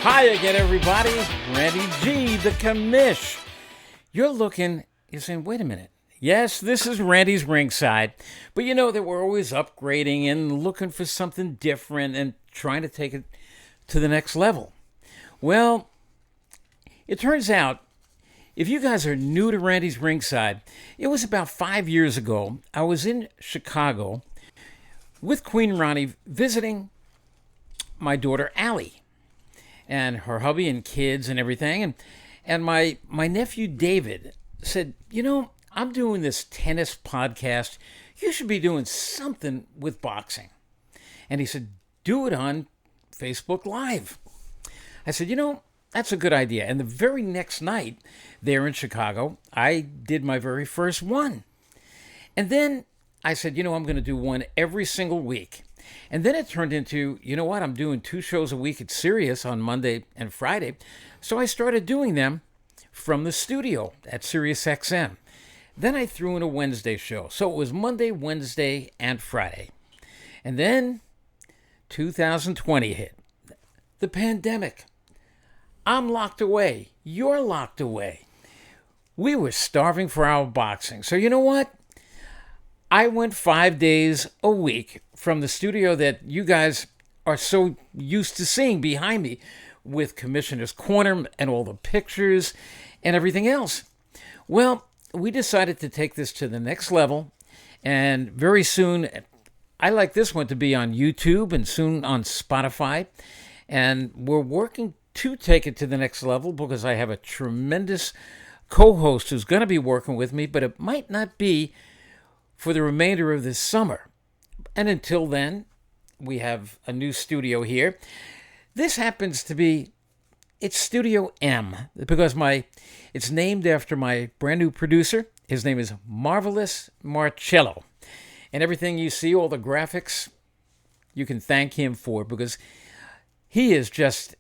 Hi again, everybody. Randy G, the commish. You're saying, wait a minute. Yes, this is Randy's Ringside. But you know that we're always upgrading and looking for something different and trying to take it to the next level. Well, it turns out, if you guys are new to Randy's Ringside, it was about 5 years ago. I was in Chicago with Queen Ronnie visiting my daughter Allie and her hubby and kids and everything. And my nephew David said, I'm doing this tennis podcast. You should be doing something with boxing. And he said, do it on Facebook Live. I said, that's a good idea. And the very next night there in Chicago, I did my very first one. And then I said, I'm going to do one every single week. And then it turned into, I'm doing 2 shows a week at Sirius on Monday and Friday. So I started doing them from the studio at Sirius XM. Then I threw in a Wednesday show. So it was Monday, Wednesday, and Friday. And then 2020 hit. The pandemic. I'm locked away. You're locked away. We were starving for our boxing. So you know what? I went 5 days a week from the studio that you guys are so used to seeing behind me with Commissioner's Corner and all the pictures and everything else. Well, we decided to take this to the next level, and very soon, I like this one to be on YouTube and soon on Spotify, and we're working to take it to the next level because I have a tremendous co-host who's going to be working with me, but it might not be for the remainder of this summer. And until then, we have a new studio here. This happens to be, it's Studio M, because it's named after my brand new producer. His name is Marvelous Marcello. And everything you see, all the graphics, you can thank him for, because he is just,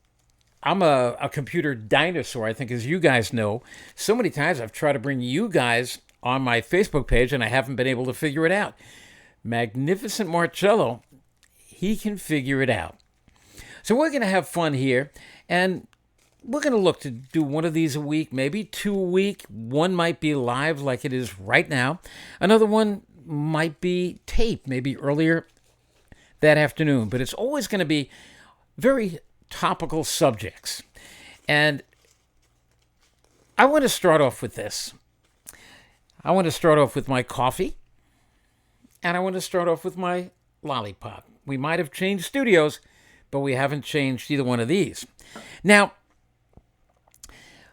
I'm a computer dinosaur, I think, as you guys know. So many times I've tried to bring you guys on my Facebook page, and I haven't been able to figure it out. Magnificent Marcello, he can figure it out. So we're going to have fun here, and we're going to look to do one of these a week, maybe 2 a week. One might be live like it is right now. Another one might be taped, maybe earlier that afternoon. But it's always going to be very topical subjects. And I want to start off with this. I want to start off with my coffee, and I want to start off with my lollipop. We might have changed studios, but we haven't changed either one of these. Now,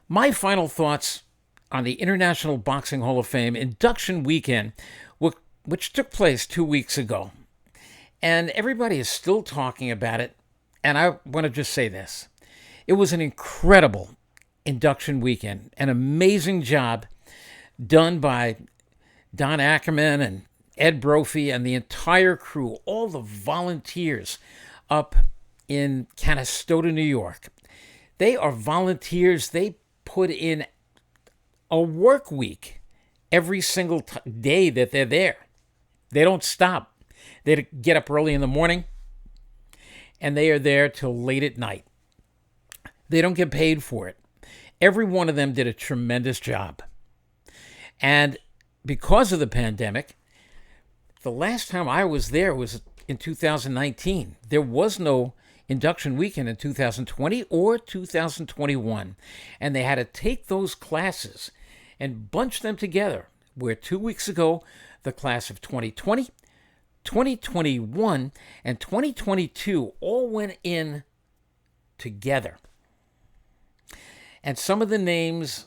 my final thoughts on the International Boxing Hall of Fame induction weekend, which took place 2 weeks ago. And everybody is still talking about it, and I want to just say this. It was an incredible induction weekend, an amazing job done by Don Ackerman and Ed Brophy and the entire crew, all the volunteers up in Canastota, New York. They are volunteers. They put in a work week every single day that they're there. They don't stop. They get up early in the morning, and they are there till late at night. They don't get paid for it. Every one of them did a tremendous job. And because of the pandemic, the last time I was there was in 2019. There was no induction weekend in 2020 or 2021. And they had to take those classes and bunch them together, where 2 weeks ago, the class of 2020, 2021, and 2022 all went in together. And some of the names,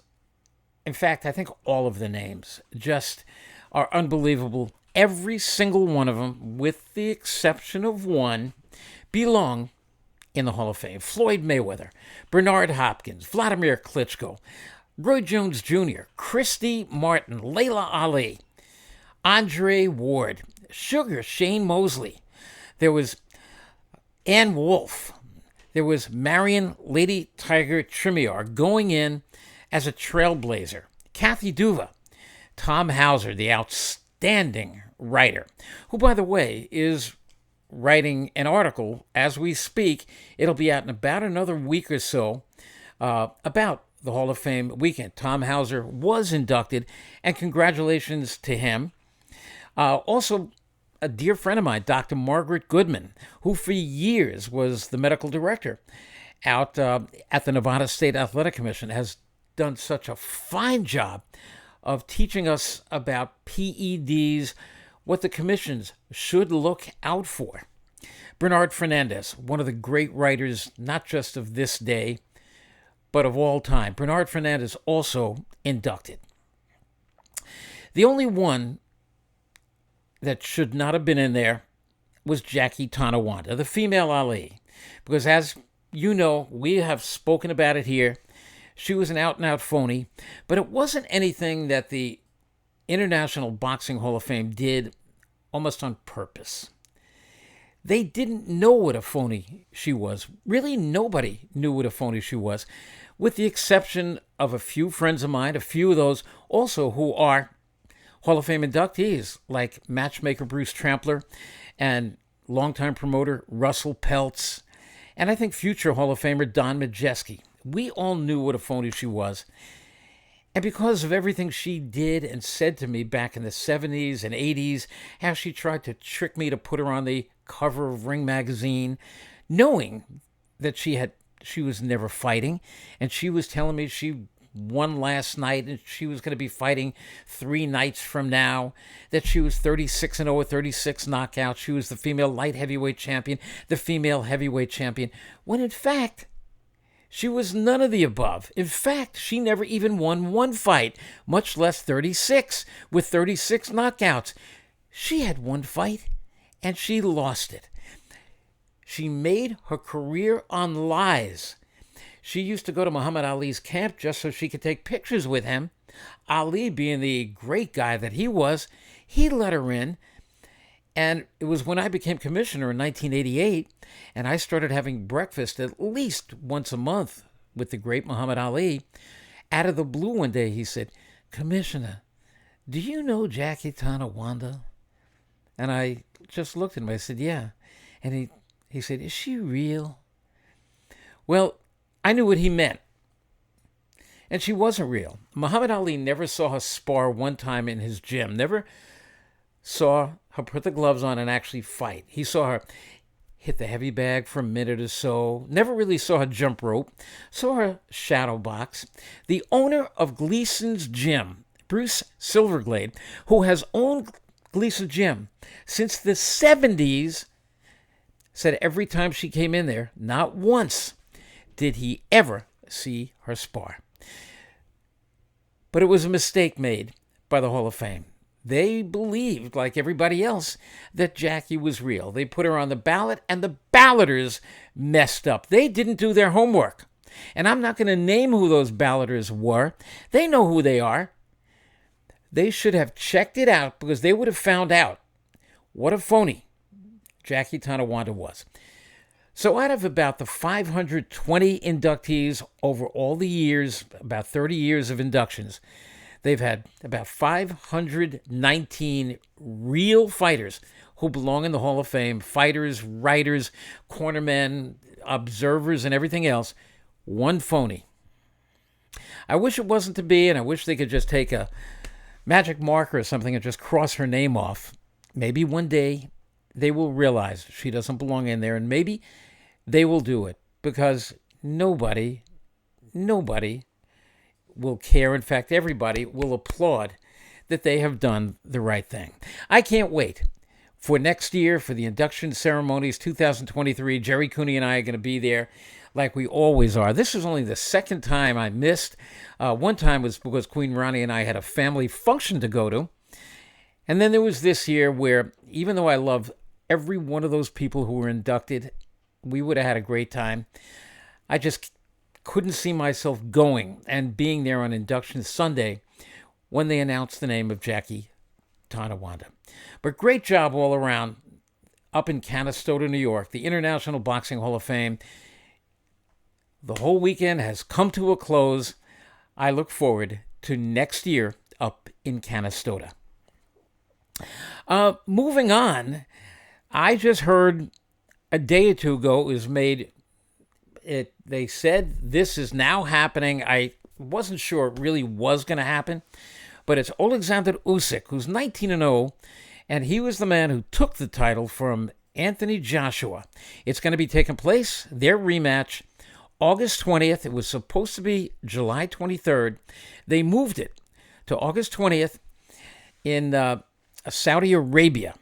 in fact, I think all of the names just are unbelievable. Every single one of them, with the exception of one, belong in the Hall of Fame. Floyd Mayweather, Bernard Hopkins, Vladimir Klitschko, Roy Jones Jr., Christy Martin, Layla Ali, Andre Ward, Sugar Shane Mosley. There was Ann Wolfe. There was Marion Lady Tiger Trimier going in as a trailblazer. Kathy Duva, Tom Hauser, the outstanding writer, who, by the way, is writing an article as we speak. It'll be out in about another week or so about the Hall of Fame weekend. Tom Hauser was inducted, and congratulations to him. Also, a dear friend of mine, Dr. Margaret Goodman, who for years was the medical director out at the Nevada State Athletic Commission, has done such a fine job of teaching us about PEDs, what the commissions should look out for. Bernard Fernandez, one of the great writers, not just of this day, but of all time. Bernard Fernandez also inducted. The only one that should not have been in there was Jackie Tonawanda, the female Ali. Because as you know, we have spoken about it here, she was an out-and-out phony, but it wasn't anything that the International Boxing Hall of Fame did almost on purpose. They didn't know what a phony she was. Really, nobody knew what a phony she was, with the exception of a few friends of mine, a few of those also who are Hall of Fame inductees, like matchmaker Bruce Trampler and longtime promoter Russell Peltz, and I think future Hall of Famer Don Majeski. We all knew what a phony she was. And because of everything she did and said to me back in the 70s and 80s, how she tried to trick me to put her on the cover of Ring magazine, knowing that she was never fighting, and she was telling me she won last night and she was going to be fighting 3 nights from now, that she was 36-0 with 36 knockouts, she was the female light heavyweight champion, the female heavyweight champion, when in fact, she was none of the above. In fact, she never even won one fight, much less 36, with 36 knockouts. She had one fight, and she lost it. She made her career on lies. She used to go to Muhammad Ali's camp just so she could take pictures with him. Ali, being the great guy that he was, he let her in. And it was when I became commissioner in 1988, and I started having breakfast at least once a month with the great Muhammad Ali. Out of the blue one day, he said, "Commissioner, do you know Jackie Tonawanda?" And I just looked at him. I said, "Yeah." And he said, "Is she real?" Well, I knew what he meant. And she wasn't real. Muhammad Ali never saw her spar one time in his gym, never saw her put the gloves on and actually fight. He saw her hit the heavy bag for a minute or so, never really saw her jump rope, saw her shadow box. The owner of Gleason's Gym, Bruce Silverglade, who has owned Gleason's Gym since the 70s, said every time she came in there, not once did he ever see her spar. But it was a mistake made by the Hall of Fame. They believed, like everybody else, that Jackie was real. They put her on the ballot, and the balloters messed up. They didn't do their homework. And I'm not going to name who those balloters were. They know who they are. They should have checked it out, because they would have found out what a phony Jackie Tonawanda was. So out of about the 520 inductees over all the years, about 30 years of inductions, they've had about 519 real fighters who belong in the Hall of Fame, fighters, writers, cornermen, observers, and everything else. One phony. I wish it wasn't to be, and I wish they could just take a magic marker or something and just cross her name off. Maybe one day they will realize she doesn't belong in there, and maybe they will do it, because nobody will care. In fact, everybody will applaud that they have done the right thing. I can't wait for next year, for the induction ceremonies, 2023. Jerry Cooney and I are going to be there like we always are. This is only the second time I missed. One time was because Queen Ronnie and I had a family function to go to. And then there was this year where, even though I love every one of those people who were inducted, we would have had a great time, I just couldn't see myself going and being there on Induction Sunday when they announced the name of Jackie Tonawanda. But great job all around up in Canastota, New York, the International Boxing Hall of Fame. The whole weekend has come to a close. I look forward to next year up in Canastota. Moving on, I just heard a day or two ago it was made. They said this is now happening. I wasn't sure it really was going to happen, but it's Oleksandr Usyk, who's 19-0, and he was the man who took the title from Anthony Joshua. It's going to be taking place, their rematch, August 20th. It was supposed to be July 23rd. They moved it to August 20th in Saudi Arabia.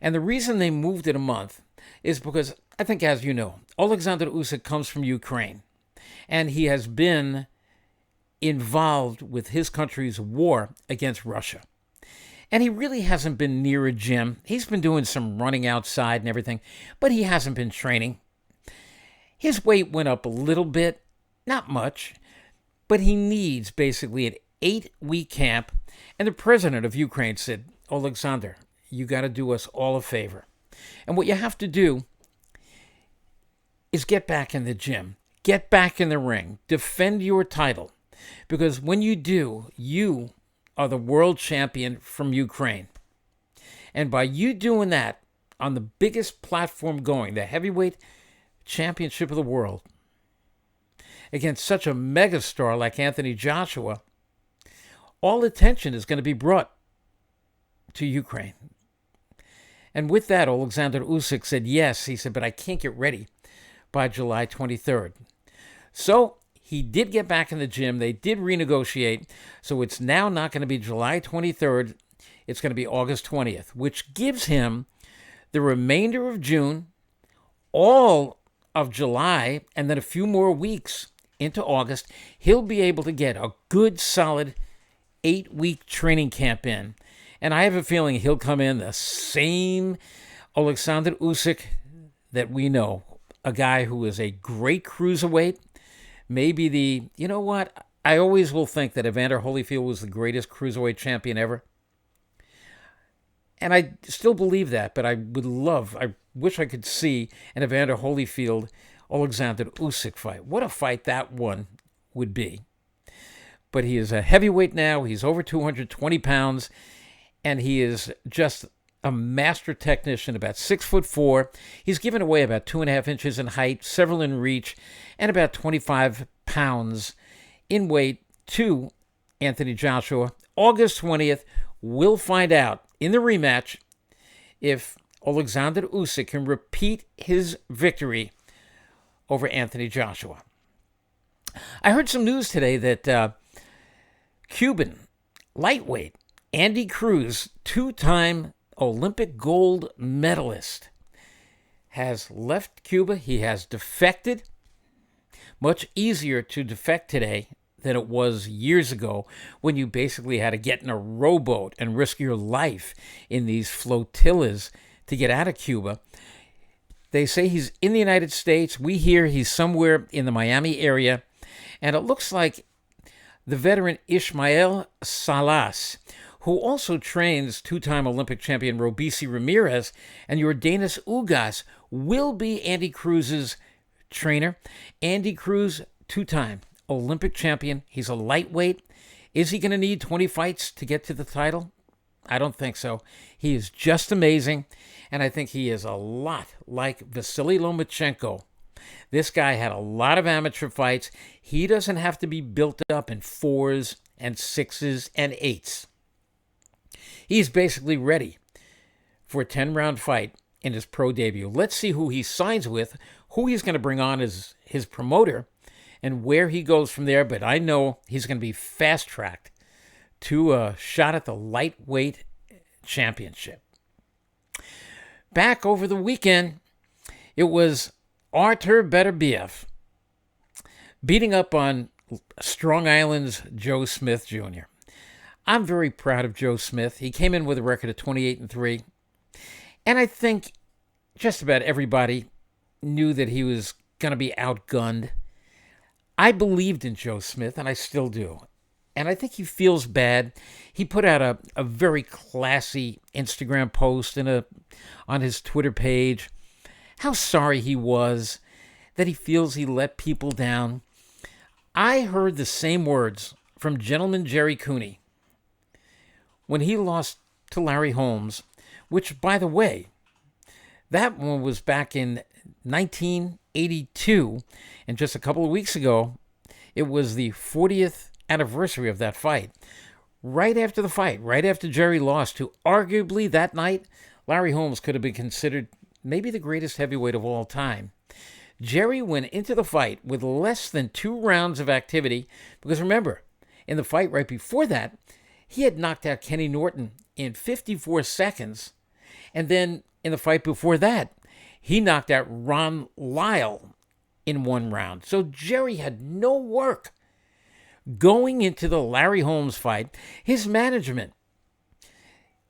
And the reason they moved it a month is because, I think, as you know, Oleksandr Usyk comes from Ukraine, and he has been involved with his country's war against Russia. And he really hasn't been near a gym. He's been doing some running outside and everything, but he hasn't been training. His weight went up a little bit, not much, but he needs basically an 8-week camp. And the president of Ukraine said, Oleksandr, you got to do us all a favor. And what you have to do is get back in the gym, get back in the ring, defend your title. Because when you do, you are the world champion from Ukraine. And by you doing that on the biggest platform going, the heavyweight championship of the world, against such a megastar like Anthony Joshua, all attention is going to be brought to Ukraine. And with that, Oleksandr Usyk said yes. He said, but I can't get ready by July 23rd. So he did get back in the gym. They did renegotiate. So it's now not going to be July 23rd. It's going to be August 20th, which gives him the remainder of June, all of July, and then a few more weeks into August. He'll be able to get a good, solid 8-week training camp in. And I have a feeling he'll come in the same Oleksandr Usyk that we know, a guy who is a great cruiserweight. Maybe you know what? I always will think that Evander Holyfield was the greatest cruiserweight champion ever. And I still believe that, but I wish I could see an Evander Holyfield, Oleksandr Usyk fight. What a fight that one would be. But he is a heavyweight now. He's over 220 pounds, and he is just a master technician, about 6'4". He's given away about 2.5 inches in height, several in reach, and about 25 pounds in weight to Anthony Joshua. August 20th, we'll find out in the rematch if Oleksandr Usyk can repeat his victory over Anthony Joshua. I heard some news today that Cuban lightweight Andy Cruz, 2-time Olympic gold medalist, has left Cuba. He has defected. Much easier to defect today than it was years ago, when you basically had to get in a rowboat and risk your life in these flotillas to get out of Cuba. They say he's in the United States. We hear he's somewhere in the Miami area. And it looks like the veteran Ismael Salas, who also trains 2-time Olympic champion Robiesy Ramirez, and Yordenis Ugas, will be Andy Cruz's trainer. Andy Cruz, 2-time Olympic champion. He's a lightweight. Is he going to need 20 fights to get to the title? I don't think so. He is just amazing, and I think he is a lot like Vasily Lomachenko. This guy had a lot of amateur fights. He doesn't have to be built up in 4s and 6s and 8s. He's basically ready for a 10-round fight in his pro debut. Let's see who he signs with, who he's going to bring on as his promoter, and where he goes from there. But I know he's going to be fast-tracked to a shot at the lightweight championship. Back over the weekend, it was Artur Beterbiev beating up on Strong Island's Joe Smith Jr. I'm very proud of Joe Smith. He came in with a record of 28-3. And I think just about everybody knew that he was going to be outgunned. I believed in Joe Smith, and I still do. And I think he feels bad. He put out a very classy Instagram post and on his Twitter page how sorry he was, that he feels he let people down. I heard the same words from Gentleman Jerry Cooney when he lost to Larry Holmes, which, by the way, That one was back in 1982, and just a couple of weeks ago, it was the 40th anniversary of that fight. Right after the fight, right after Jerry lost to arguably that night, Larry Holmes could have been considered maybe the greatest heavyweight of all time. Jerry went into the fight with less than 2 rounds of activity, because remember, in the fight right before that, he had knocked out Kenny Norton in 54 seconds, and then in the fight before that, he knocked out Ron Lyle in 1 round. So Jerry had no work. Going into the Larry Holmes fight, his management,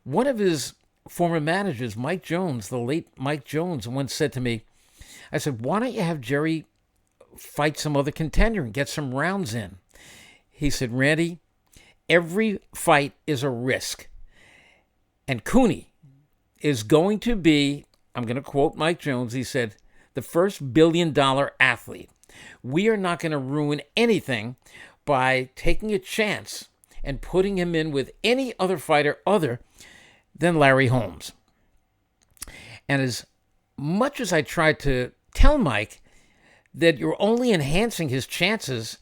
one of his former managers, Mike Jones, the late Mike Jones, once said to me, I said, why don't you have Jerry fight some other contender and get some rounds in? He said, Randy, every fight is a risk. And Cooney is going to be, I'm going to quote Mike Jones, he said, the first billion-dollar athlete. We are not going to ruin anything by taking a chance and putting him in with any other fighter other than Larry Holmes. And as much as I tried to tell Mike that you're only enhancing his chances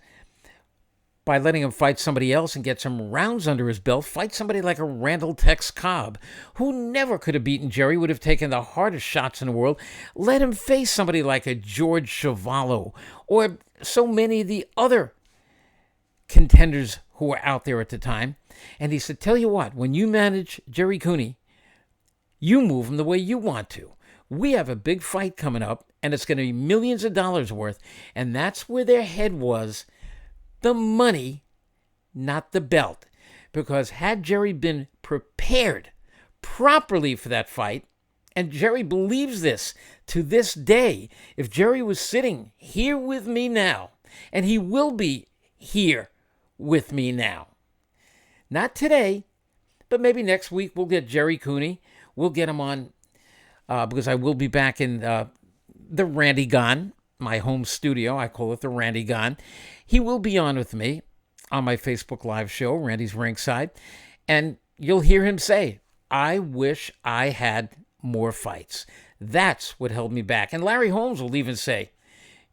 by letting him fight somebody else and get some rounds under his belt, fight somebody like a Randall Tex Cobb, who never could have beaten Jerry, would have taken the hardest shots in the world. Let him face somebody like a George Chuvalo or so many of the other contenders who were out there at the time. And he said, tell you what, when you manage Jerry Cooney, you move him the way you want to. We have a big fight coming up, and it's going to be millions of dollars worth. And that's where their head was, the money, not the belt. Because had Jerry been prepared properly for that fight, and Jerry believes this to this day, if Jerry was sitting here with me now, and he will be here with me now, not today, but maybe next week we'll get Jerry Cooney. We'll get him on because I will be back in the Randy Gon, my home studio. I call it the Randy Gon. He will be on with me on my Facebook Live show, Randy's Ringside, and you'll hear him say, I wish I had more fights. That's what held me back. And Larry Holmes will even say,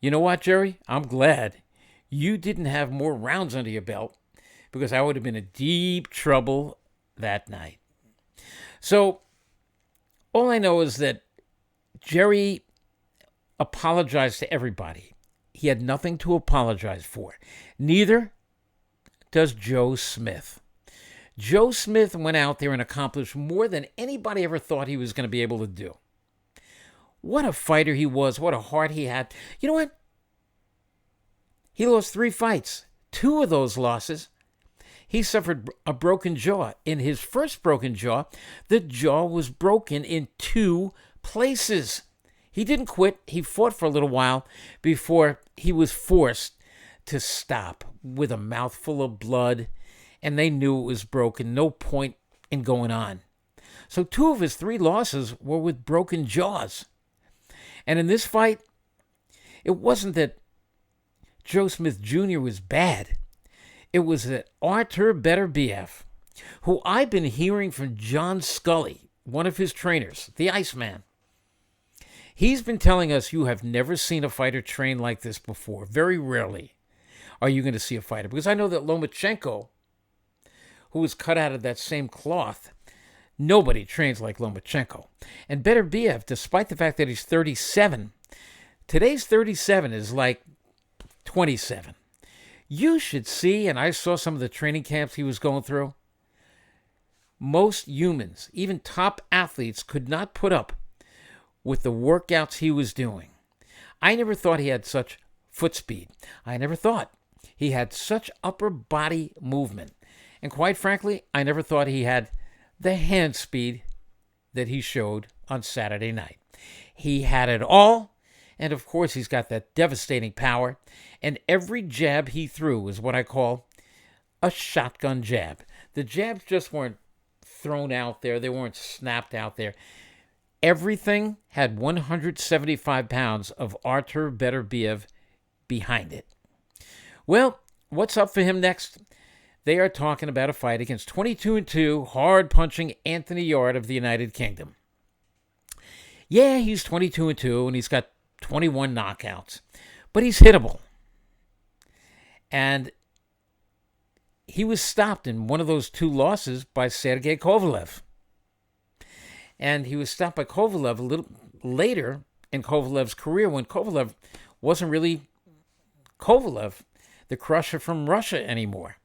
you know what, Jerry? I'm glad you didn't have more rounds under your belt, because I would have been in deep trouble that night. So all I know is that Jerry apologized to everybody. He had nothing to apologize for. Neither does Joe Smith. Joe Smith went out there and accomplished more than anybody ever thought he was going to be able to do. What a fighter he was. What a heart he had. You know what? He lost 3 fights. 2 of those losses, he suffered a broken jaw. In his first broken jaw, the jaw was broken in 2 places. He didn't quit. He fought for a little while before he was forced to stop with a mouthful of blood, and they knew it was broken. No point in going on. So 2 of his 3 losses were with broken jaws. And in this fight, it wasn't that Joe Smith Jr. was bad. It was that Artur Beterbiev, who I've been hearing from John Scully, one of his trainers, the Iceman. He's been telling us you have never seen a fighter train like this before. Very rarely are you going to see a fighter. Because I know that Lomachenko, who was cut out of that same cloth, nobody trains like Lomachenko. And Beterbiev, despite the fact that he's 37, today's 37 is like 27. You should see, and I saw some of the training camps he was going through. Most humans, even top athletes, could not put up with the workouts he was doing. I never thought he had such foot speed. I never thought he had such upper body movement. And quite frankly, I never thought he had the hand speed that he showed on Saturday night. He had it all. And of course, he's got that devastating power. And every jab he threw was what I call a shotgun jab. The jabs just weren't thrown out there. They weren't snapped out there. Everything had 175 pounds of Artur Beterbiev behind it. Well, what's up for him next? They are talking about a fight against 22-2, hard-punching Anthony Yarde of the United Kingdom. Yeah, he's 22-2, and he's got 21 knockouts, but he's hittable. And he was stopped in one of those 2 losses by Sergey Kovalev. And he was stopped by Kovalev a little later in Kovalev's career, when Kovalev wasn't really Kovalev, the crusher from Russia, anymore.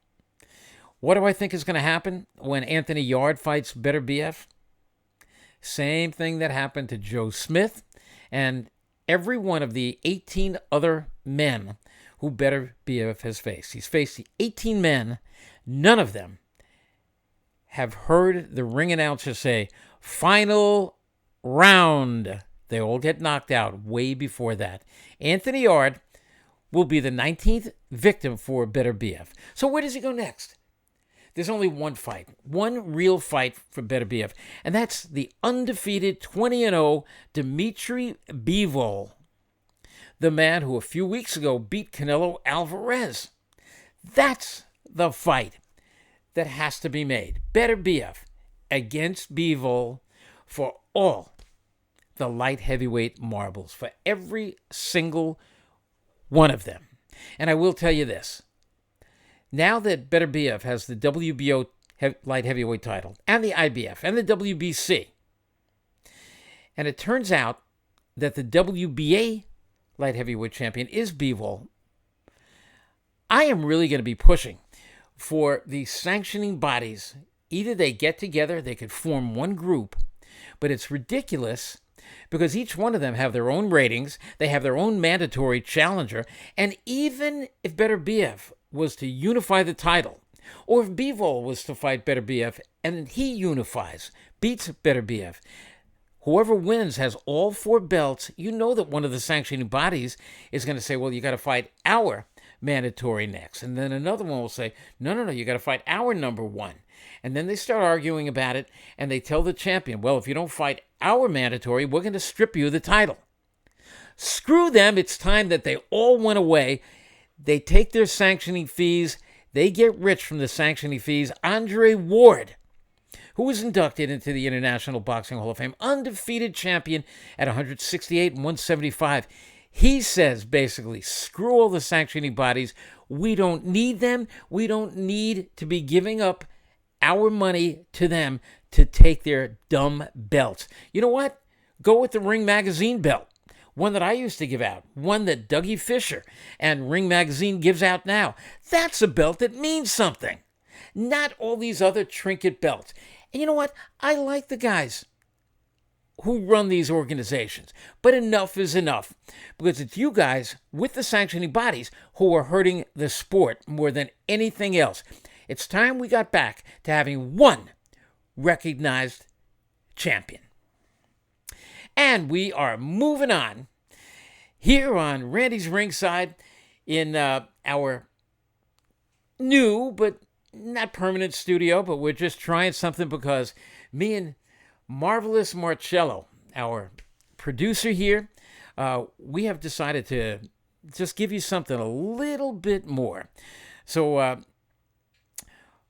What do I think is going to happen when Anthony Yarde fights Beterbiev? Same thing that happened to Joe Smith and every one of the 18 other men who Beterbiev has faced. He's faced 18 men. None of them have heard the ring announcer say, "Final round." They all get knocked out way before that. Anthony Yarde will be the 19th victim for Beterbiev. So where does he go next? There's only one fight, one real fight for Beterbiev, and that's the undefeated 20-0 Dmitri Bivol, the man who a few weeks ago beat Canelo Alvarez. That's the fight that has to be made. Beterbiev against Bivol for all the light heavyweight marbles, for every single one of them. And I will tell you this. Now that Beterbiev has the WBO light heavyweight title and the IBF and the WBC, and it turns out that the WBA light heavyweight champion is Bivol, I am really going to be pushing for the sanctioning bodies. Either they get together, they could form one group, but it's ridiculous because each one of them have their own ratings, they have their own mandatory challenger, and even if Beterbiev was to unify the title, or if Bivol was to fight Beterbiev and he unifies, beats Beterbiev, whoever wins has all 4 belts. You know that one of the sanctioning bodies is going to say, well, you got to fight our mandatory next. And then another one will say, no, you got to fight our number 1. And then they start arguing about it, and they tell the champion, well, if you don't fight our mandatory, we're going to strip you of the title. Screw them. It's time that they all went away. They take their sanctioning fees. They get rich from the sanctioning fees. Andre Ward, who was inducted into the International Boxing Hall of Fame, undefeated champion at 168 and 175. He says, basically, screw all the sanctioning bodies. We don't need them. We don't need to be giving up our money to them to take their dumb belts. You know what? Go with the Ring Magazine belt. One that I used to give out. One that Dougie Fisher and Ring Magazine gives out now. That's a belt that means something. Not all these other trinket belts. And you know what? I like the guys who run these organizations. But enough is enough. Because it's you guys with the sanctioning bodies who are hurting the sport more than anything else. It's time we got back to having one recognized champion. And we are moving on here on Randy's Ringside in our new but not permanent studio, but we're just trying something because me and Marvelous Marcello, our producer here, we have decided to just give you something a little bit more. So,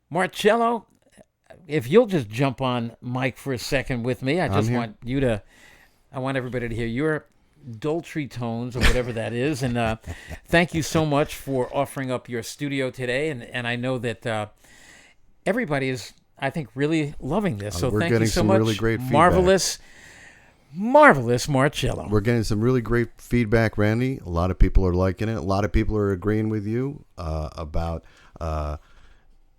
Marcello, if you'll just jump on mic for a second with me, I want everybody to hear your dulcet tones or whatever that is. And thank you so much for offering up your studio today. And I know that everybody is, I think, really loving this. So thank you so much. Really great feedback. Marvelous Marcello. We're getting some really great feedback, Randy. A lot of people are liking it. A lot of people are agreeing with you about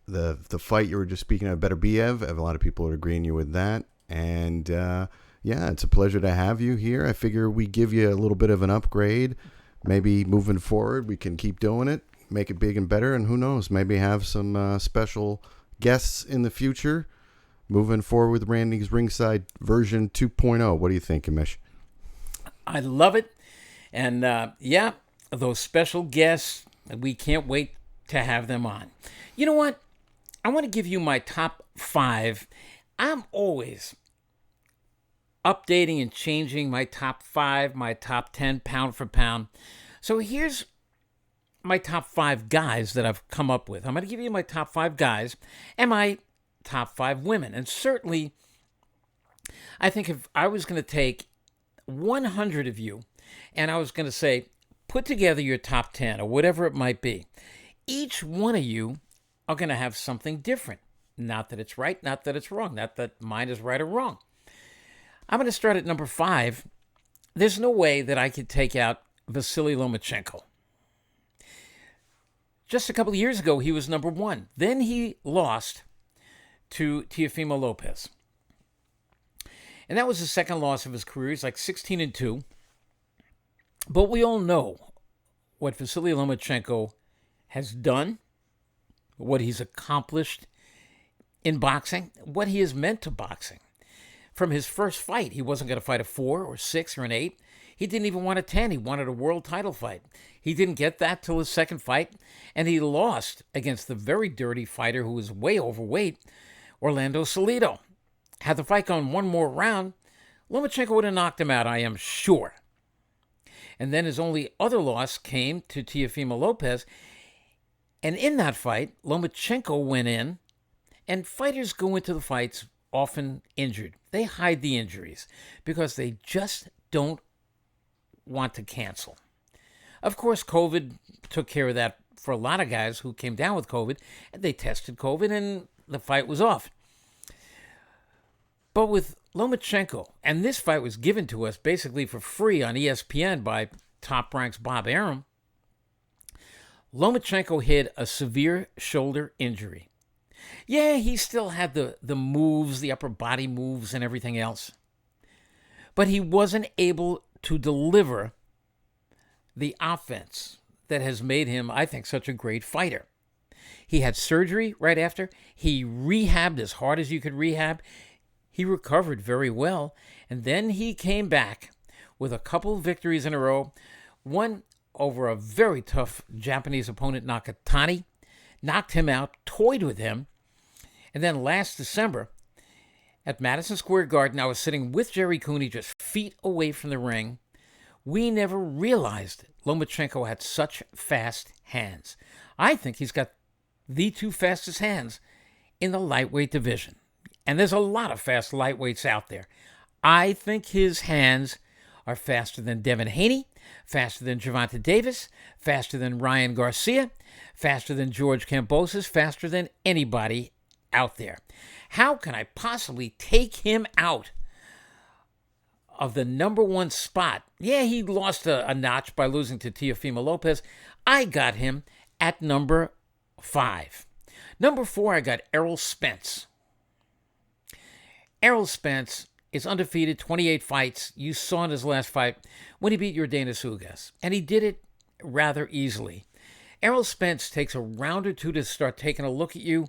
the fight you were just speaking of, Beterbiev. A lot of people are agreeing you with that. And yeah, it's a pleasure to have you here. I figure we give you a little bit of an upgrade. Maybe moving forward, we can keep doing it, make it big and better, and who knows, maybe have some special guests in the future. Moving forward with Randy's Ringside version 2.0. What do you think, Amish? I love it. And yeah, those special guests, we can't wait to have them on. You know what? I want to give you my top 5. I'm always updating and changing my top 5, my top 10, pound for pound. So here's my top 5 guys that I've come up with. I'm going to give you my top 5 guys and my top 5 women. And certainly, I think if I was going to take 100 of you, and I was going to say, put together your top 10 or whatever it might be. Each one of you are going to have something different. Not that it's right, not that it's wrong, not that mine is right or wrong. I'm going to start at number 5. There's no way that I could take out Vasily Lomachenko. Just a couple of years ago, he was number 1. Then he lost to Teofimo Lopez. And that was the second loss of his career. He's like 16-2. But we all know what Vasily Lomachenko has done, what he's accomplished in boxing, what he has meant to boxing. From his first fight, he wasn't going to fight a 4 or 6 or an 8. He didn't even want a 10. He wanted a world title fight. He didn't get that till his second fight, and he lost against the very dirty fighter who was way overweight, Orlando Salido. Had the fight gone one more round, Lomachenko would have knocked him out, I am sure. And then his only other loss came to Teofimo Lopez, and in that fight, Lomachenko went in, and fighters go into the fights often injured. They hide the injuries because they just don't want to cancel. Of course, COVID took care of that for a lot of guys who came down with COVID, and they tested COVID, and the fight was off. But with Lomachenko, and this fight was given to us basically for free on ESPN by Top Rank's Bob Arum, Lomachenko hid a severe shoulder injury. Yeah, he still had the moves, the upper body moves and everything else. But he wasn't able to deliver the offense that has made him, I think, such a great fighter. He had surgery right after. He rehabbed as hard as you could rehab. He recovered very well. And then he came back with a couple victories in a row. One over a very tough Japanese opponent, Nakatani. Knocked him out, toyed with him. And then last December, at Madison Square Garden, I was sitting with Jerry Cooney just feet away from the ring. We never realized Lomachenko had such fast hands. I think he's got the 2 fastest hands in the lightweight division. And there's a lot of fast lightweights out there. I think his hands are faster than Devin Haney, faster than Gervonta Davis, faster than Ryan Garcia, faster than George Kambosos, faster than anybody out there. How can I possibly take him out of the number 1 spot? Yeah, he lost a notch by losing to Teofimo Lopez. I got him at number 5. Number 4, I got Errol Spence. Errol Spence is undefeated, 28 fights. You saw in his last fight when he beat Yordenis Ugas, and he did it rather easily. Errol Spence takes a round or two to start taking a look at you.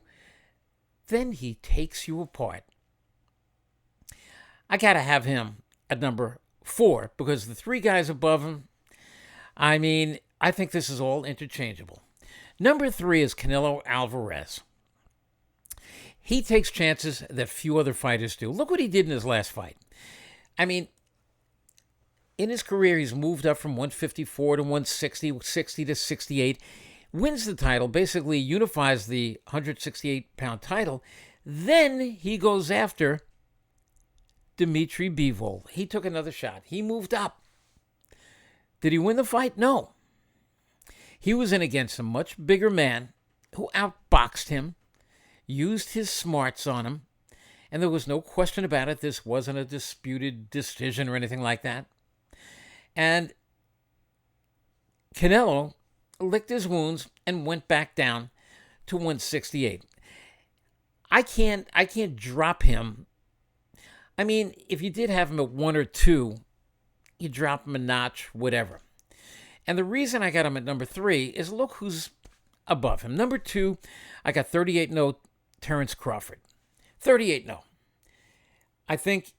Then he takes you apart. I got to have him at number 4 because the 3 guys above him, I mean, I think this is all interchangeable. Number 3 is Canelo Alvarez. He takes chances that few other fighters do. Look what he did in his last fight. I mean, in his career, he's moved up from 154 to 160, 60 to 68, wins the title, basically unifies the 168-pound title. Then he goes after Dmitri Bivol. He took another shot. He moved up. Did he win the fight? No. He was in against a much bigger man who outboxed him, used his smarts on him, and there was no question about it. This wasn't a disputed decision or anything like that. And Canelo licked his wounds and went back down to 168. I can't drop him. I mean, if you did have him at 1 or 2, you drop him a notch, whatever. And the reason I got him at number 3 is look who's above him. Number 2, I got 38-0 Terence Crawford. 38-0. I think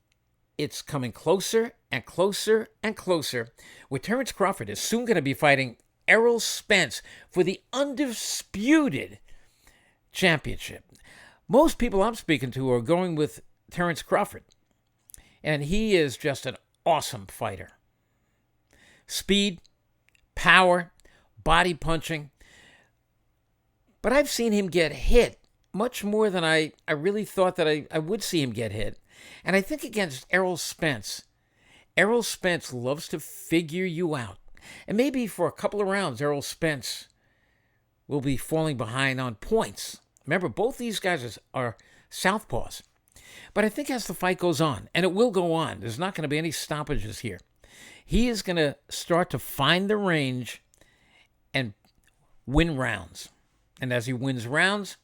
it's coming closer and closer and closer, where Terence Crawford is soon going to be fighting Errol Spence for the undisputed championship. Most people I'm speaking to are going with Terence Crawford, and he is just an awesome fighter. Speed, power, body punching. But I've seen him get hit much more than I really thought that I would see him get hit. And I think against Errol Spence, Errol Spence loves to figure you out. And maybe for a couple of rounds, Errol Spence will be falling behind on points. Remember, both these guys are southpaws. But I think as the fight goes on, and it will go on, there's not going to be any stoppages here. He is going to start to find the range and win rounds. And as he wins rounds,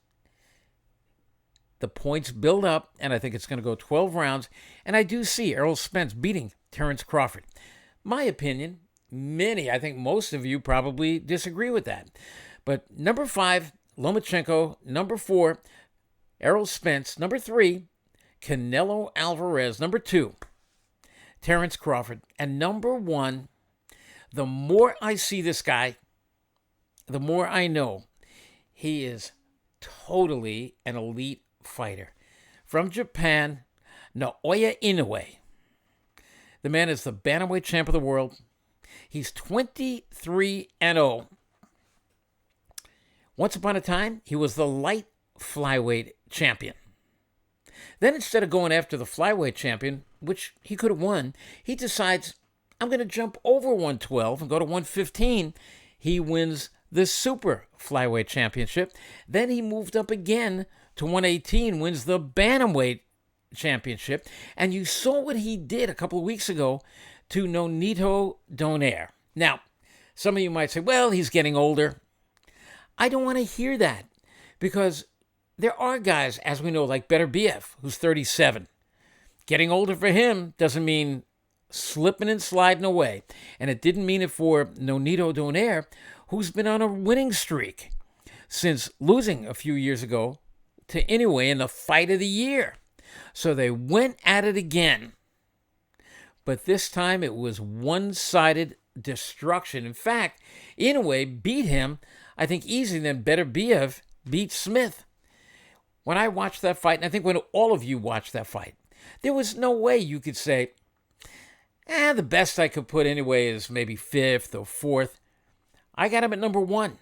the points build up, and I think it's going to go 12 rounds. And I do see Errol Spence beating Terence Crawford. My opinion, I think most of you probably disagree with that. But number 5, Lomachenko. Number 4, Errol Spence. Number 3, Canelo Alvarez. Number 2, Terence Crawford. And number 1, the more I see this guy, the more I know he is totally an elite fighter. From Japan, Naoya Inoue. The man is the bantamweight champ of the world. He's 23-0. Once upon a time, he was the light flyweight champion. Then instead of going after the flyweight champion, which he could have won, he decides, I'm going to jump over 112 and go to 115. He wins the super flyweight championship. Then he moved up again to 118, wins the bantamweight championship. And you saw what he did a couple of weeks ago to Nonito Donaire. Now, some of you might say, well, he's getting older. I don't want to hear that, because there are guys, as we know, like Beterbiev, who's 37. Getting older for him doesn't mean slipping and sliding away. And it didn't mean it for Nonito Donaire, who's been on a winning streak since losing a few years ago to Inoue in the fight of the year. So they went at it again. But this time it was one-sided destruction. In fact, Inoue beat him, I think, easier than Beterbiev beat Smith. When I watched that fight, and I think when all of you watched that fight, there was no way you could say, the best I could put Inoue is maybe 5th or 4th. I got him at number 1.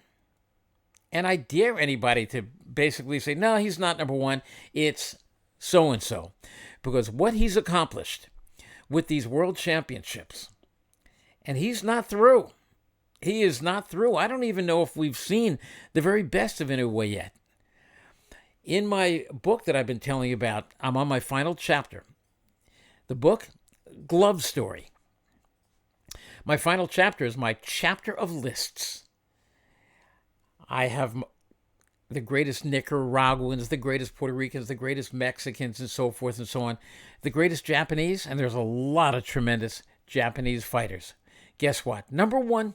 And I dare anybody to basically say, no, he's not number 1. It's so-and-so. Because what he's accomplished with these world championships, and he's not through. He is not through. I don't even know if we've seen the very best of Inoue yet. In my book that I've been telling you about, I'm on my final chapter. The book, Glove Story. My final chapter is my chapter of lists. I have the greatest Nicaraguans, the greatest Puerto Ricans, the greatest Mexicans, and so forth and so on. The greatest Japanese, and there's a lot of tremendous Japanese fighters. Guess what? Number 1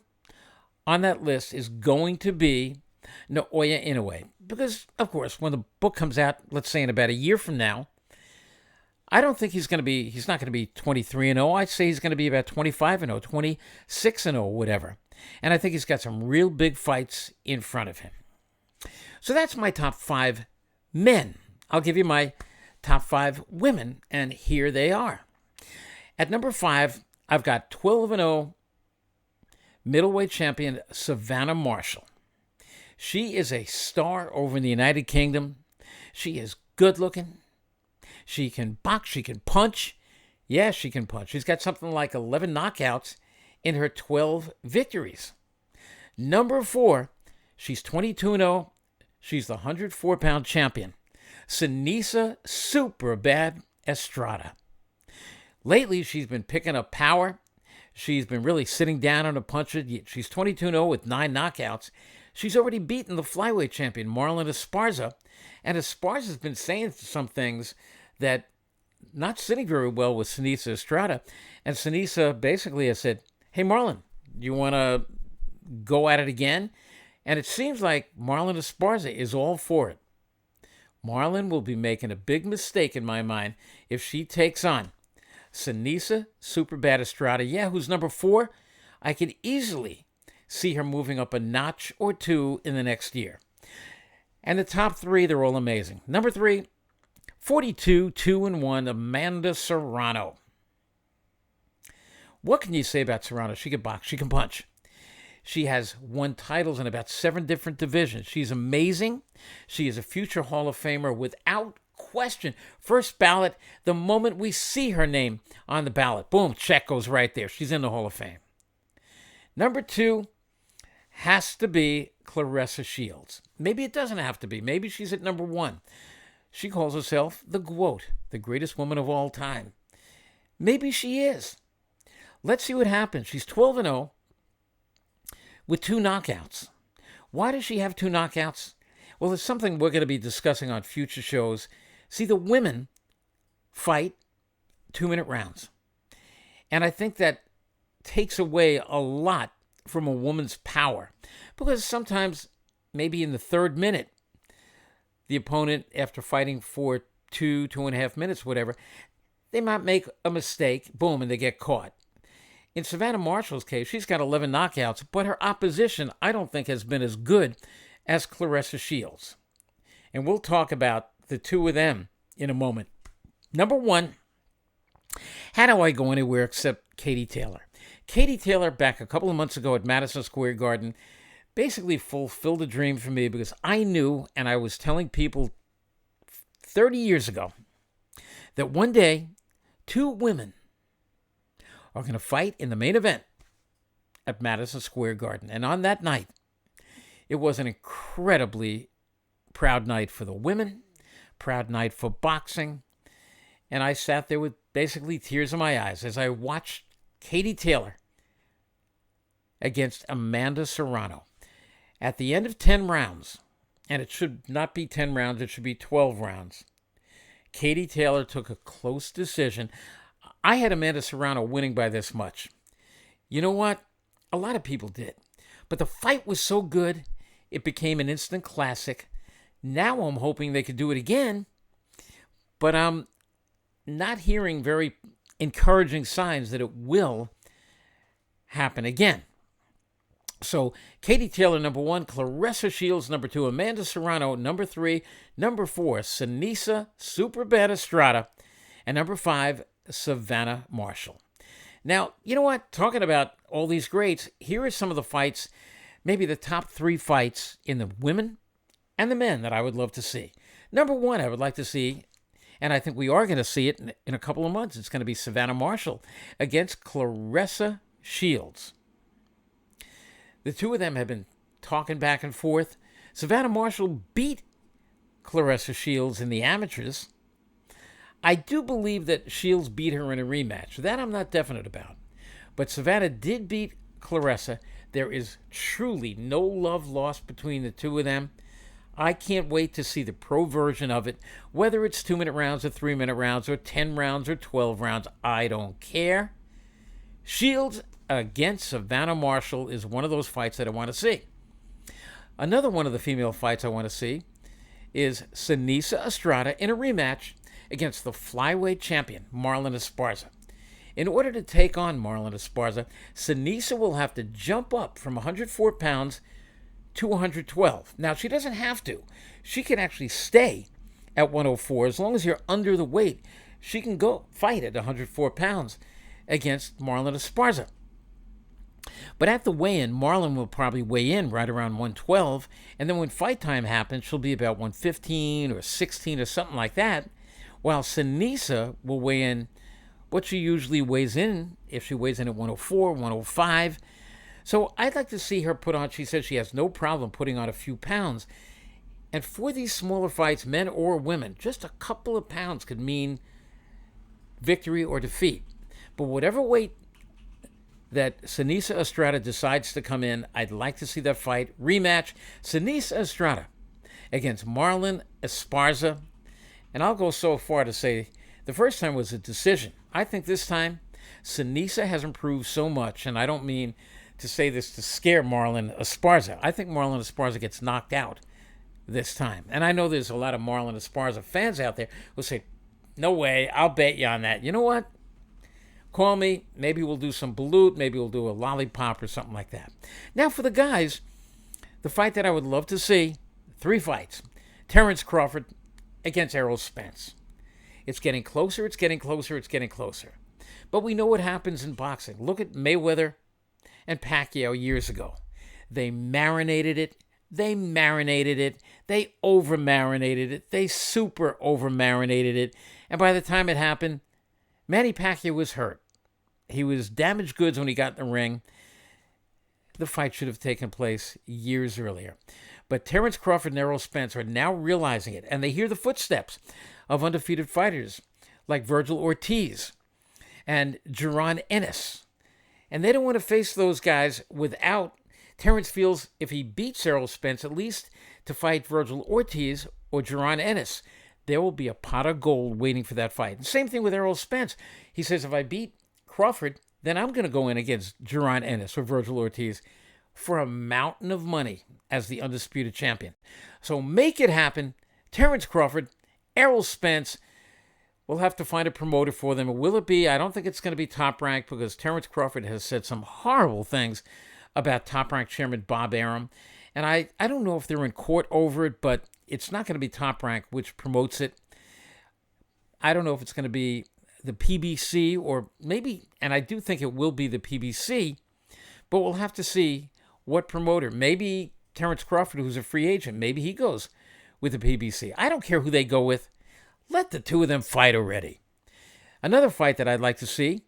on that list is going to be Naoya Inoue. Because, of course, when the book comes out, let's say in about a year from now, I don't think he's not going to be 23-0. I'd say he's going to be about 25-0, 26-0, whatever. And I think he's got some real big fights in front of him. So that's my top 5 men. I'll give you my top 5 women, and here they are. At number 5, I've got 12-0 middleweight champion Savannah Marshall. She is a star over in the United Kingdom. She is good looking. She can box. She can punch. Yes, she can punch. She's got something like 11 knockouts in her 12 victories. Number 4, she's 22-0. She's the 104-pound champion, Seniesa Superbad Estrada. Lately, she's been picking up power. She's been really sitting down on a puncher. She's 22-0 with 9 knockouts. She's already beaten the flyweight champion, Marlon Esparza. And Esparza's been saying some things that not sitting very well with Seniesa Estrada. And Seniesa basically has said, hey, Marlon, you want to go at it again? And it seems like Marlon Esparza is all for it. Marlon will be making a big mistake in my mind if she takes on Seniesa Superbad Estrada. Yeah, who's number 4? I could easily see her moving up a notch or 2 in the next year. And the top 3, they're all amazing. Number 3, 42-2-1, Amanda Serrano. What can you say about Serrano? She can box. She can punch. She has won titles in about 7 different divisions. She's amazing. She is a future Hall of Famer without question. First ballot, the moment we see her name on the ballot, boom, check goes right there. She's in the Hall of Fame. Number 2 has to be Claressa Shields. Maybe it doesn't have to be. Maybe she's at number 1. She calls herself the GWOAT, the greatest woman of all time. Maybe she is. Let's see what happens. She's 12-0 with 2 knockouts. Why does she have 2 knockouts? Well, it's something we're going to be discussing on future shows. See, the women fight 2-minute rounds. And I think that takes away a lot from a woman's power. Because sometimes, maybe in the 3rd minute, the opponent, after fighting for 2.5 minutes, whatever, they might make a mistake, boom, and they get caught. In Savannah Marshall's case, she's got 11 knockouts, but her opposition, I don't think, has been as good as Claressa Shields. And we'll talk about the 2 of them in a moment. Number 1, how do I go anywhere except Katie Taylor? Katie Taylor, back a couple of months ago at Madison Square Garden, basically fulfilled a dream for me because I knew, and I was telling people 30 years ago, that one day 2 women are going to fight in the main event at Madison Square Garden. And on that night, it was an incredibly proud night for the women, proud night for boxing. And I sat there with basically tears in my eyes as I watched Katie Taylor against Amanda Serrano. At the end of 10 rounds, and it should not be 10 rounds, it should be 12 rounds, Katie Taylor took a close decision. I had Amanda Serrano winning by this much. You know what? A lot of people did. But the fight was so good, it became an instant classic. Now I'm hoping they could do it again, but I'm not hearing very encouraging signs that it will happen again. So Katie Taylor, number 1, Claressa Shields, number 2, Amanda Serrano, number 3, number 4, Seniesa Superbad Estrada, and number 5, Savannah Marshall. Now, you know what? Talking about all these greats, here are some of the fights, maybe the top 3 fights in the women and the men that I would love to see. Number 1, I would like to see, and I think we are going to see it in a couple of months, it's going to be Savannah Marshall against Claressa Shields. The 2 of them have been talking back and forth. Savannah Marshall beat Claressa Shields in the amateurs. I do believe that Shields beat her in a rematch. That I'm not definite about. But Savannah did beat Claressa. There is truly no love lost between the 2 of them. I can't wait to see the pro version of it, whether it's 2-minute rounds or 3-minute rounds or 10 rounds or 12 rounds. I don't care. Shields against Savannah Marshall is one of those fights that I want to see. Another one of the female fights I want to see is Seniesa Estrada in a rematch against the flyweight champion, Marlon Esparza. In order to take on Marlon Esparza, Seniesa will have to jump up from 104 pounds to 112. Now, she doesn't have to. She can actually stay at 104 as long as you're under the weight. She can go fight at 104 pounds against Marlon Esparza. But at the weigh-in, Marlon will probably weigh in right around 112, and then when fight time happens, she'll be about 115 or 16 or something like that, while Seniesa will weigh in what she usually weighs in, if she weighs in at 104, 105. So I'd like to see her put on, she says she has no problem putting on a few pounds. And for these smaller fights, men or women, just a couple of pounds could mean victory or defeat. But whatever weight that Seniesa Estrada decides to come in, I'd like to see that fight. Rematch, Seniesa Estrada against Marlon Esparza. And I'll go so far to say the first time was a decision. I think this time Seniesa has improved so much, and I don't mean to say this to scare Marlon Esparza. I think Marlon Esparza gets knocked out this time. And I know there's a lot of Marlon Esparza fans out there who say, no way, I'll bet you on that. You know what? Call me. Maybe we'll do some balut. Maybe we'll do a lollipop or something like that. Now for the guys, the fight that I would love to see, 3 fights. Terrence Crawford against Errol Spence. It's getting closer, it's getting closer, it's getting closer. But we know what happens in boxing. Look at Mayweather and Pacquiao years ago. They marinated it, They marinated it. They over-marinated it. They super over-marinated it. And by the time it happened, Manny Pacquiao was hurt. He was damaged goods when he got in the ring. The fight should have taken place years earlier. But Terence Crawford and Errol Spence are now realizing it, and they hear the footsteps of undefeated fighters like Virgil Ortiz and Jaron Ennis. And they don't want to face those guys without. Terence feels if he beats Errol Spence, at least to fight Virgil Ortiz or Jaron Ennis, there will be a pot of gold waiting for that fight. And same thing with Errol Spence. He says, if I beat Crawford, then I'm going to go in against Jaron Ennis or Virgil Ortiz for a mountain of money as the undisputed champion. So make it happen. Terence Crawford, Errol Spence. We'll have to find a promoter for them. Will it be? I don't think it's going to be Top Rank because Terence Crawford has said some horrible things about Top Rank chairman Bob Arum. And I don't know if they're in court over it, but it's not going to be Top Rank which promotes it. I don't know if it's going to be the PBC or maybe, and I do think it will be the PBC, but we'll have to see what promoter. Maybe Terence Crawford, who's a free agent, maybe he goes with the PBC. I don't care who they go with. Let the two of them fight already. Another fight that I'd like to see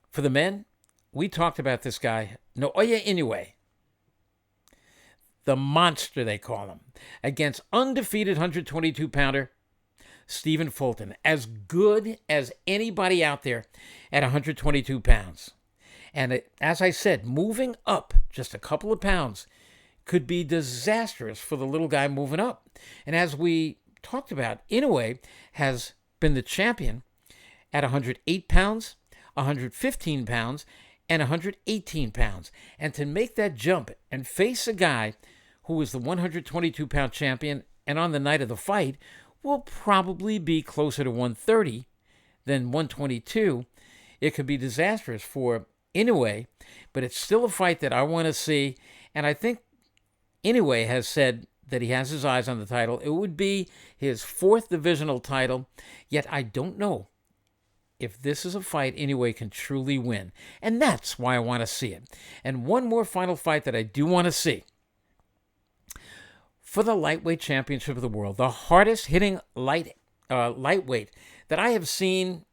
for the men, we talked about this guy, Naoya Inoue, the monster they call him, against undefeated 122-pounder Stephen Fulton, as good as anybody out there at 122 pounds. And as I said, moving up just a couple of pounds could be disastrous for the little guy moving up. And as we talked about, Inoue has been the champion at 108 pounds, 115 pounds, and 118 pounds. And to make that jump and face a guy who was the 122-pound champion and on the night of the fight will probably be closer to 130 than 122, it could be disastrous for Inoue, but it's still a fight that I want to see. And I think Inoue has said that he has his eyes on the title. It would be his fourth divisional title, yet I don't know if this is a fight Inoue can truly win. And that's why I want to see it. And one more final fight that I do want to see. For the lightweight championship of the world, the hardest hitting lightweight that I have seen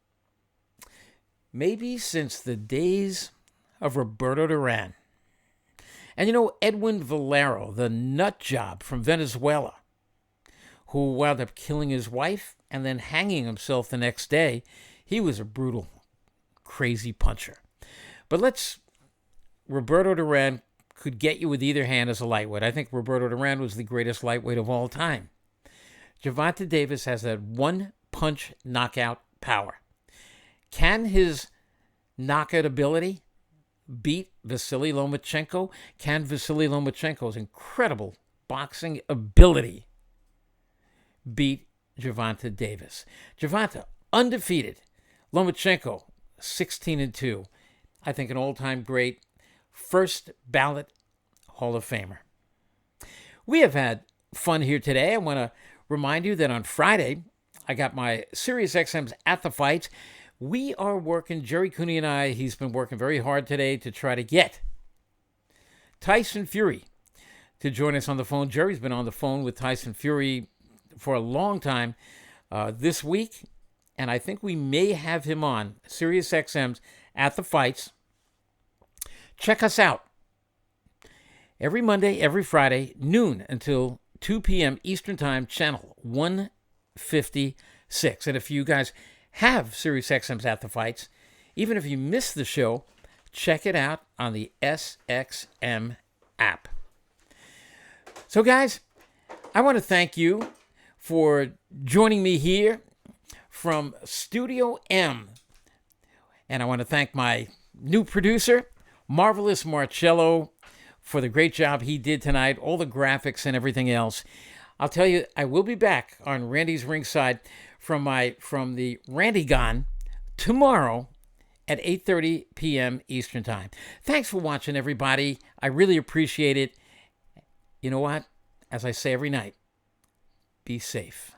maybe since the days of Roberto Duran. And you know, Edwin Valero, the nut job from Venezuela, who wound up killing his wife and then hanging himself the next day, he was a brutal, crazy puncher. But Roberto Duran could get you with either hand as a lightweight. I think Roberto Duran was the greatest lightweight of all time. Gervonta Davis has that one-punch knockout power. Can his knockout ability beat Vasily Lomachenko? Can Vasily Lomachenko's incredible boxing ability beat Gervonta Davis? Gervonta, undefeated. Lomachenko, 16-2. I think an all-time great, first ballot Hall of Famer. We have had fun here today. I want to remind you that on Friday, I got my SiriusXM's At the Fights. We are working, Jerry Cooney and I, he's been working very hard today to try to get Tyson Fury to join us on the phone. Jerry's been on the phone with Tyson Fury for a long time this week, and I think we may have him on SiriusXM's At the Fights. Check us out every Monday, every Friday, noon until 2 p.m. Eastern Time, channel 156. And if you guys have SiriusXM's At the Fights, even if you miss the show, check it out on the SXM app. So, guys, I want to thank you for joining me here from Studio M. And I want to thank my new producer, Marvelous Marcello, for the great job he did tonight, all the graphics and everything else. I'll tell you, I will be back on Randy's Ringside from the Randy-gon tomorrow at 8:30 p.m. Eastern Time. Thanks for watching, everybody. I really appreciate it. You know what? As I say every night, be safe.